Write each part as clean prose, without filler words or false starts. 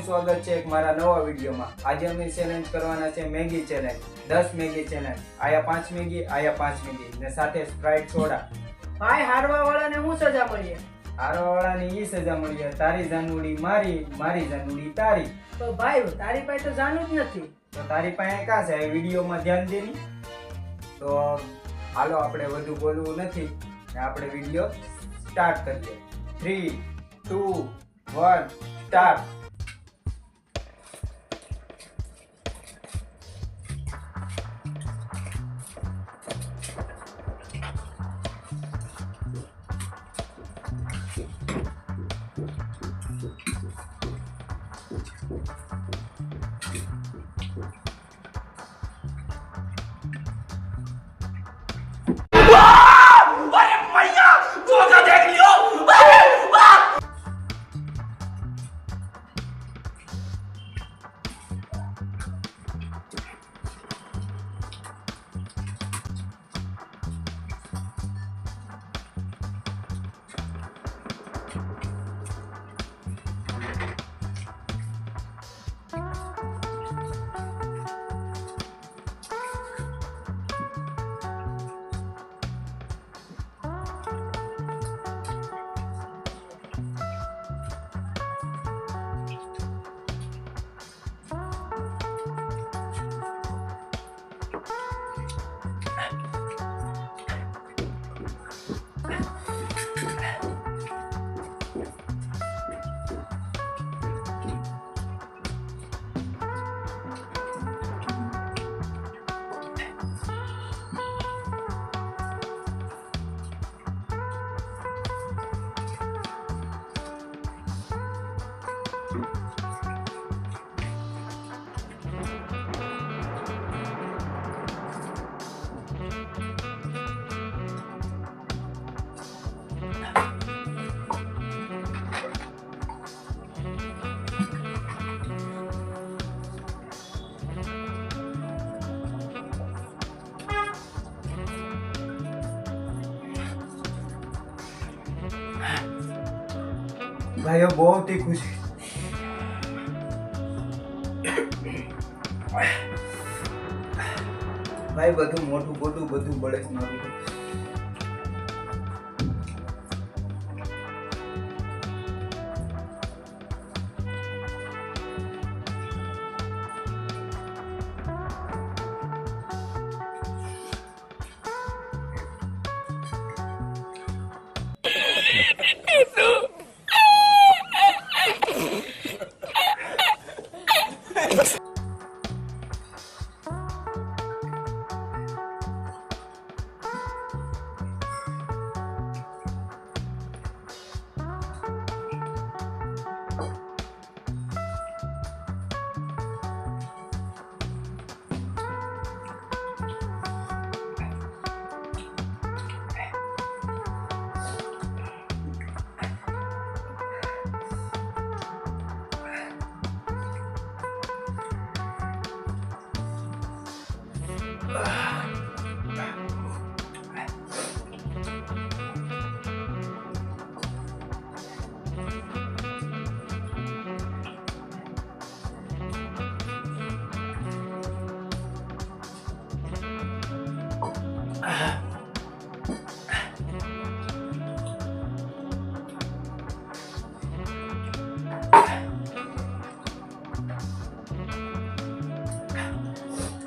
સ્વાગત છે એક મારા નવા વિડીયોમાં। આજે અમે ચેલેન્જ કરવાના છે મેગી ચેલેન્જ। 10 Maggi challenge. આયા 5 મેગી, આયા 5 મેગી ને સાથે સ્પ્રાઇટ સોડા। ભાઈ હારવા વાળાને શું સજા મળી? હારવા વાળાને ઈ સજા મળી, તારી જાનુડી મારી, મારી જાનુડી તારી। તો ભાઈ તારી પાસે તો જાનું જ નથી, તો તારી પાસે કાં છે? વિડીયોમાં ધ્યાન દેની। તો હાલો આપણે વધુ બોલવું નથી ને આપણે વિડીયો સ્ટાર્ટ કરીએ। 3 2 1 સ્ટાર્ટ। भाई बहुत ही खुशी भाई બધું મોટું બધું બળે છે મારું।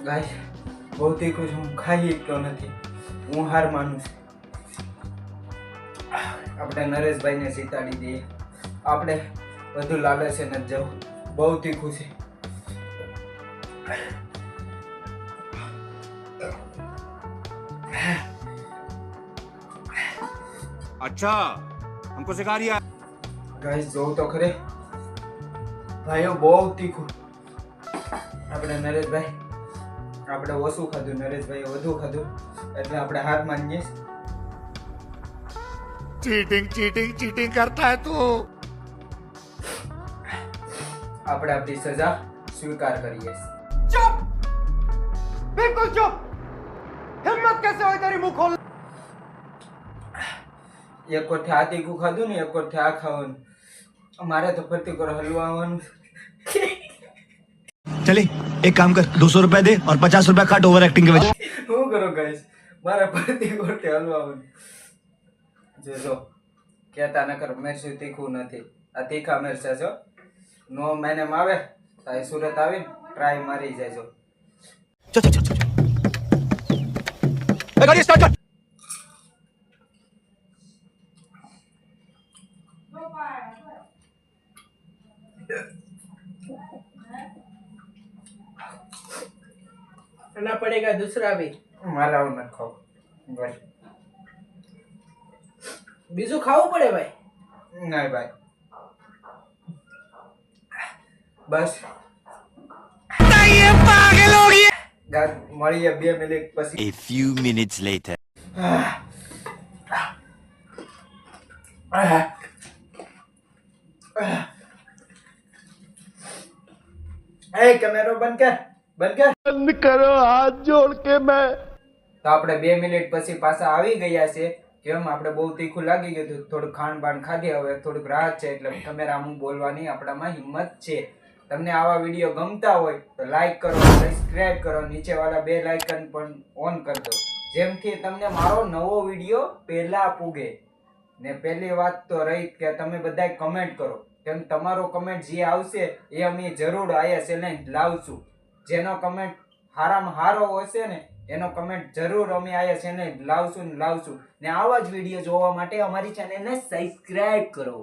गाइस बहुत ही कुछ हूँ खाई तो नहीं, हूँ हार मानु छुं। આપણે નરેશભાઈને જીતાડી દઈએ, આપણે વધુ લાલચે ન જાવ। बहुत ही खुशी। अच्छा हमको सिखा रिया। गाइस जो तो खरे भाइयों बहुत ही खुश। આપણે નરેશભાઈ આપણે ઓછું ખાધું, નરેશભાઈ વધુ ખાધું એટલે આપણે હાર માનીએ। चीटिंग करता है तू। આપણે આપણી સજા સ્વીકાર કરીએ। चुप, बिल्कुल चुप। हिम्मत कैसे हुई तेरी मुंह खोल? એક કોઠે આ તીખું ખાધું ને, એક કોઠે આ ખાવાનું। મારે તો ફરતી કરો હલવાનું चले एक काम कर 200 रुपया दे और 50 रुपया काट ओवर एक्टिंग के वजह શું કરો ગાઈસ મારા પરથી ગોઠે હલવાનું જો કહેતા ન કરો મરચું તીખું નથી આ તીખા મરચા છો નો મેને આવે તાઈ સુરત આવીને ટ્રાય મારી જાયજો चल चल चल गाड़ी स्टार्ट कर खाना पड़ेगा दूसरा भी મારા ન ખાવ બસ बीजू खाऊ पड़े भाई નહીં ભાઈ બસ ગાઈસ મળીએ 2 મિનિટ પછી A few minutes later. એ કેમેરો બંધ કર बंद करो हाथ जोड़ के मैं તો આપણે 2 મિનિટ પછી પાછા આવી ગયા છે કેમ આપણે બહુ તીખું લાગી ગયું હતું થોડું ખાંડ બાણ ખાધી હવે થોડુંક રાહત છે એટલે કેમેરામાં બોલવાની આપણામાં હિંમત છે તમને આવા વિડીયો ગમતા હોય તો લાઈક કરો સબસ્ક્રાઇબ કરો નીચે વાળા બેલ આઇકન પણ ઓન કરી દો જેમથી તમને મારો નવો વિડીયો પહેલા પૂગે ને પહેલી વાત તો રહી કે તમે બધાય કમેન્ટ કરો કેમ તમારો કમેન્ટ જે આવશે એ અમે જરૂર આયા ચેલેન્જ લાવશું જેનો કમેન્ટ હારામાં હારો હશે ને એનો કમેન્ટ જરૂર અમે આયા ચેલેન્જ લાવશું ને આવા જ વિડીયો જોવા માટે અમારી ચેનલને સબસ્ક્રાઇબ કરો